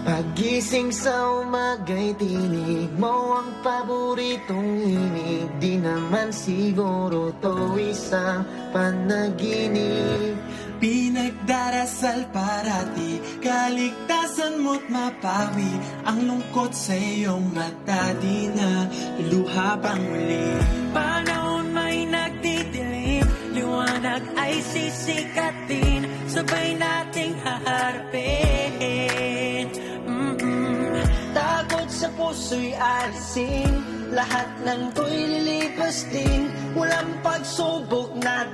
Pagising sa umaga'y tinig mo ang paboritong himig. Di naman siguro to isang panaginip. Pinagdarasal parati, kaligtasan mo't mapawi ang lungkot sa iyong mata, di na luha pang muli. Panahon may nagdidilim, liwanag ay sisikatin, sabay nating haharapin. Takot sa puso'y alisin, lahat ng to'y lilipas din. Walang pagsubok na